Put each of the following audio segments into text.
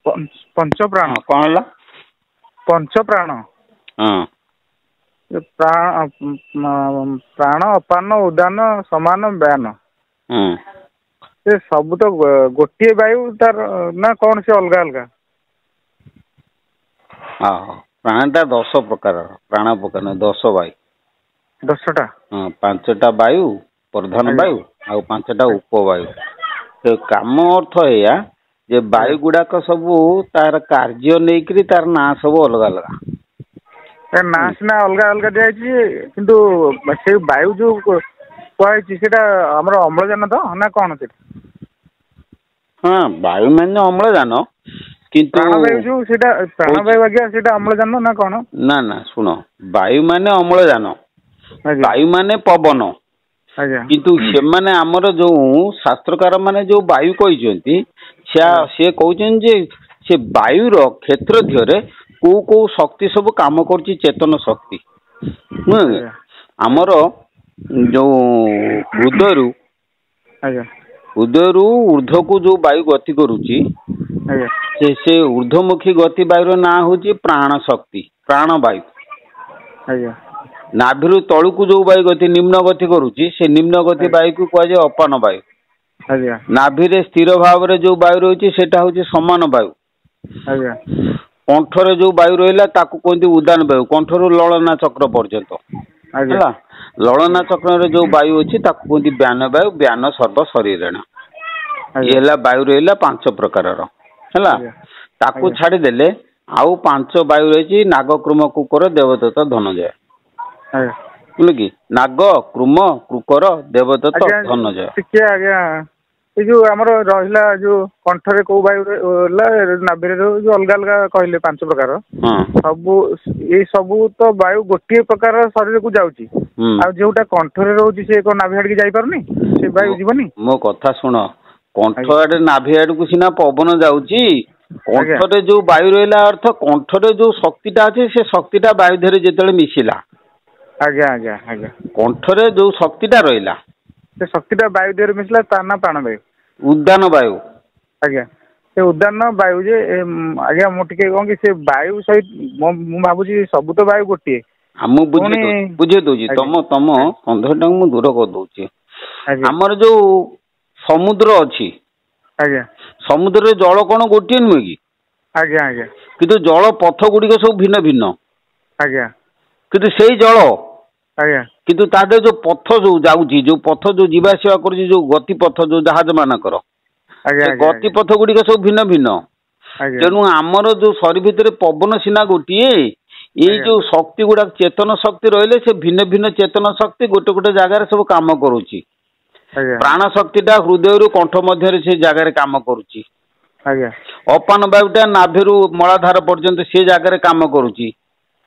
पंचप्राण कौन है पंचप्राण हाँ प्राण अपान उदान समान व्यान से सब तो गोटे वायु तार ना कौन से अलग अलग हाँ प्राणटा 10 प्रकार प्राण प्रकार 10 वायु 10टा हाँ 5टा वायु प्रधान वायु आ 5टा उपवायु तो काम अर्थ है जे वायु गुड़ाक सब तार कार्य नहीं तार ना सब अलग अलग ना सीना अलग अलग दिखाई किंतु से वायु जो कहुई आमर अम्लजान तो ना कौन से हाँ वायु मान अम्लजान किंतु प्राणवायु जो प्राणवायु आज्ञा से अम्लजान ना कौन ना ना शुण वायु मान अम्लजान वायु मान पवन किंतु से माने आमर जो शास्त्रकार माने जो वायु कहते से कहते से वायुर क्षेत्र धिरे को को शक्ति सब काम करची चेतन शक्ति आमर जो हृदय ऊर्ध्व को जो वायु गति करुची से ऊर्ध्वमुखी गति वायुर ना हूँ प्राण शक्ति प्राण वायु नाभिरु तलू को जो वायु गति निम्न गति करुची से निम्न गति वायु को कहुए अपान वायु नाभिरे स्थिर भाव में जो वायु रही सेटा हूँ समान वायु कंठरे जो वायु रहा कहते उदान वायु कंठरू ललना चक्र पर्यंत है ललना चक्र जो वायु अच्छी कहते व्यान वायु व्यान सर्व शरीर ये वायु रहा 5 प्रकार है छाड़देले आउ 5 वायु रही नागक्रम कुकर देवदत्त धनंजय बुझल कि नाग क्रुम कुकर देवदत्त धनंजय आज्ञा जो आमर रहा जो कंठरे को वायु नाभिरे जो अलग अलग कहले 5 प्रकार सब ये सब तो वायु गोटे प्रकार शरीर को जाऊँगी जोटा कंठरे रोचे से नाभि आड़ की जापारनी से वायु जीवनी मो कथा शुण कंठ आड़े नाभि आड़ को सीना पवन जाऊँगी कंठरे जो वायु रहा अर्थ कंठरे जो शक्तिटा अच्छे से शक्तिटा वायु धीरे जिते मिसिला आज्ञा आज्ञा आज्ञा कंठरे जो शक्तिटा रहा से शक्तिटा वायु देह मिसला तार ना प्राण वायु उद्यान वायु आज्ञा से उद्यान वायु जे आज्ञा मुझे कौन कि से वायु सहित मु भावुची सब तो वायु गोटे बुझे दूची तम तम सन्देहटा मु दूर कर दूची आमर जो समुद्र अच्छी आज्ञा समुद्र जल कौन गोटे नुहे कि आज्ञा आज्ञा किंतु जल पथ गुड़िक सब भिन्न भिन्न आज्ञा किंतु से जल आज्ञा किंतु तादे जो पथ जो जाऊँगी जो पथ जो जीवाशिया कर जो गति पथ जो जहाज मानकर गति पथ गुड़िक सब भिन्न भिन्न तेणु आमर जो शरीर भितर पवन सीना गोटे ये जो शक्ति गुड़ा चेतन शक्ति रही से भिन्न भिन्न चेतन शक्ति गोटे गोटे जगार सब काम करुच्ची प्राण शक्तिटा हृदय कंठ मध्य से जगार काम करुच्ची अपान वायुटा नाभिरु मलाधार पर्यंत से जगार काम करुच्ची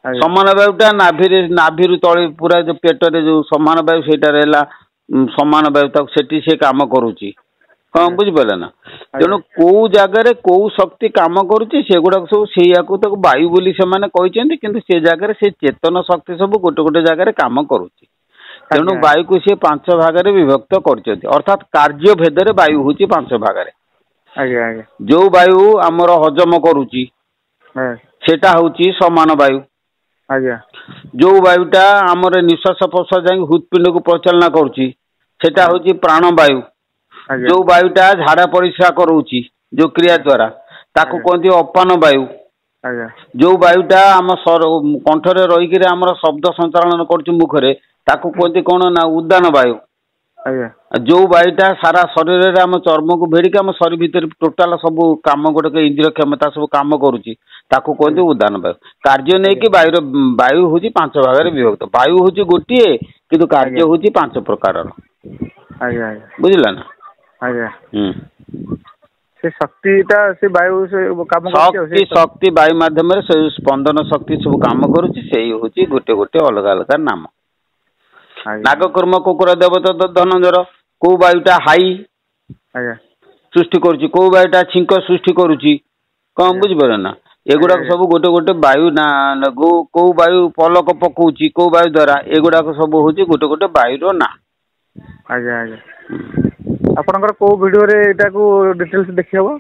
समान वायुटा नाभिरु तले पूरा जो पेटरे जो समान वायु सेटा रहा समान वायु तक सेठी से काम करुच्ची कौन बुझिपारे ना तेणु कौ जगार कौ शक्ति काम करुच्ची सेगुड़ा सब से वायु बोली से कहते से जगार से चेतन शक्ति सब गोटे गोटे जगार काम करुच्ची तेणु वायु को सी 5 भाग में विभक्त कर अर्थात कार्य भेदरे वायु हूँ 5 भाग जो वायु आमर हजम करुच्ची सेटा हूँ समान वायु जो वायुटा आमर निश्वास प्रश्वास जाए हृदपिंड को परिचालना करुच्ची सेटा हूँ प्राण वायु जो वायुटा झाड़ा परिस्रा करुच्ची जो क्रिया द्वारा ताकू कहते अपान वायु जो वायुटा आम कंठरे रहीकि आमर शब्द संचालन कर मुखरे ताकू कहते कौन ना उद्यान वायु जो वायुटा सारा शरीर आम चर्म को भेड़िक आम शरीर भितर टोटाल सब कम गोटे इंद्रिय क्षमता सब कम करुच्ची ताकू कहते उद्यान वायु कार्य नहीं कि वायु हूँ 5 भाग में विभक्त वायु हूँ गोटे किंतु कार्य हूँ 5 प्रकार बुझला ना से शक्तिटा से वायु से काम शक्ति वायु माध्यम से स्पंदन शक्ति सब काम करुच्ची से हूँ गोटे गोटे अलग अलग नाम नागकर्म कुकुर देवदत्त धनंजय को वायुटा हाई सृष्टि करुच्ची को वायुटा छिंक सृष्टि करुच्ची कौन बुझिपारे ना एगुड़ाक सब गोटे गोटे वायु ना को वायु पलक पकाउची को वायु द्वारा एगुड़ाक सब हूँ गोटे गोटे वायुर ना आज्ञा आज्ञा आपनकर को वीडियो रे एटा को डिटेल्स देखि हबो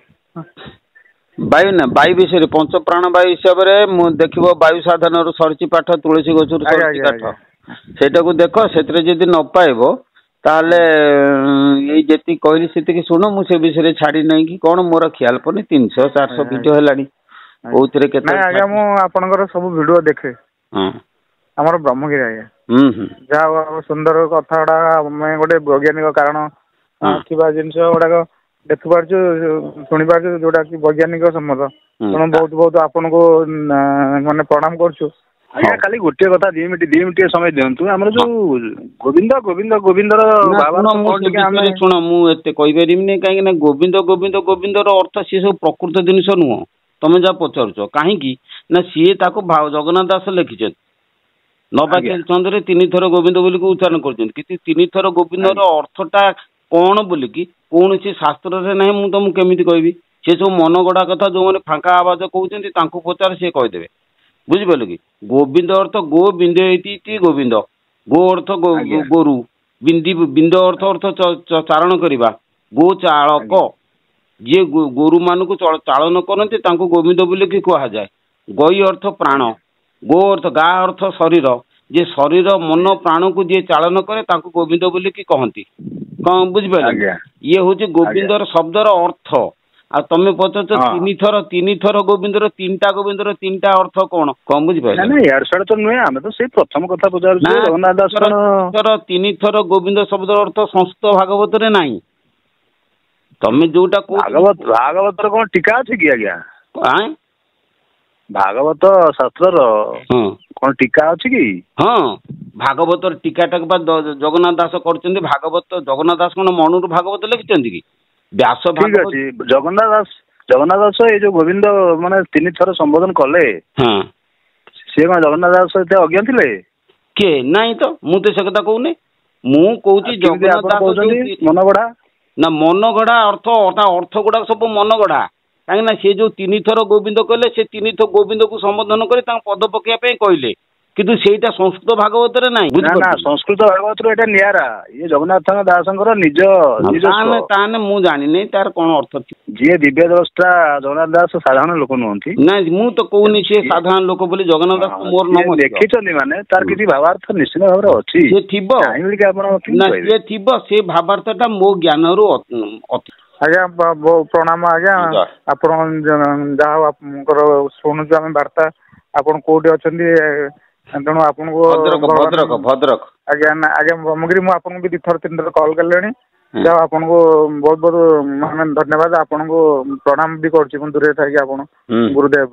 ବାୟୁ ନା ବାୟୁ ବିଷୟରେ पंच प्राण वायु हिसाब रे मु देखिबो वायु साधन रु सरची पाठ तुलसी गछुर सरची काठ सेटा को देखो सेतरे जदी न पाइबो ताले ये जेती कहली सेती सुनो मु से विषय छाड़ी नहीं कि कोन मोर ख्याल पने 300 400 वीडियो हेलानी ओथरे केते ना आगे मु आपनकर सब वीडियो देखे हां हमर ब्रह्मगिरी आगे जा सुंदर कथाडा मैं गोटे वैज्ञानिक कारण किबा जिंस ओडा देखि पारछु सुनि पारछु जोटा कि वैज्ञानिक सम्मत तेणु बहुत बहुत आपन को माने प्रणाम करछु आज्ञा खाली गोटे कथा 2 मिनिट समय दियंतु हमर जो गोविंद गोविंद गोविंदर बाबा सुन मु एते कहि परिम नै काहे ना गोविंद गोविंद गोविंदर अर्थ से सब प्रकृत जिनिस नुह तमे जा पचारछ काहे कि ना सीए ताको जगन्नाथ दास लिखिछ नबाके चंद्रे 3 थर गोविंद बोली को उच्चारण करछन कि 3 थर गोविंदर अर्थटा कोन बोली कि कौन सी शास्त्र रे नहीं मु तुमको केमिति कहबी से सब मनगढ़ा कथा जो माने फांका आवाज कहउछन्ती तांको पचार से कहि देबे बुझि बोले कि गोविंद अर्थ गोविंद इति गोविंद गो अर्थ गोरु बिंदी बिंद अर्थ अर्थ चारण करिबा गो चालक जे गोरु मान को चालन करते तांको गोविंद बोली कि कहा जाए गई अर्थ प्राण गो अर्थ गा अर्थ शरीर जे शरीर मन प्राण को जे चालन करे तांको गोविंद बोली कि कहंती कौन बुझ पाइले ये होचे गोविंदर शब्दर अर्थ आ तमे पचछ 3 थर गोविंदर 3टा गोविंदर 3टा अर्थ कोन कौन बुझ पाइले ना यार सर तो नुए हम तो से प्रथम कथा पचार जे जगन्नाथ दास थर 3 थर गोविंद शब्दर अर्थ संस्कृत भागवत रे नाही तमे जोटा को भागवत रो कोन टीका अछि कि आज्ञा आय भागवत शास्त्र रो कोन टीका अछि कि हां भागवत टीकाटा जगन्नाथ दास करछन्ती भागवत जगन्नाथ दास कोन मनुर भागवत लिखछन्ती कि व्यास भागवत जगन्नाथ दास ए जो गोविंद माने 3 थर संबोधन कले हां से कोन जगन्नाथ दास एते अज्ञान थिले के नाही तो मु तो से कथा कहूने मु कहूची जगन्नाथ दास मनगढ़ा ना मनगढ़ा अर्थ गुडा सब मनगढ़ा काहे ना से जो 3 थर गोविंद कहले से 3 थर गोविंद को संबोधन करे ता पद पकिया पे कहले किंतु सेटा संस्कृत भागवत रे नाही ना ना संस्कृत भागवत रे एटा नियारा ये जगन्नाथ दासंकर निज ताने मु जानि नै तार कोन अर्थ जे दिव्य द्रष्टा जगन्नाथ दास साधारण लोक नहंती नाही मु तो कहूनी से साधारण लोक बोली जगन्नाथ दास मोर नाम देखिछन्ती माने तार किछि भावार्थ निश्चित भाबरे अछि से थिबो काहे कि आपण ना से थिबो से भावार्थटा मो ज्ञान रु आज्ञा प्रणाम आज्ञा आपण जहाँ आपनकर सुनु आम वार्ता आपण कोठी अछन्ती तेणु आपन को भद्रक आज्ञा आज्ञा ब्रह्मगिरी मु आपन भी 2 थर 3 थर कॉल करलेनी जा आपन को बहुत बहुत माने धन्यवाद आपन को प्रणाम भी करछि दूरे थाकी आपन गुरुदेव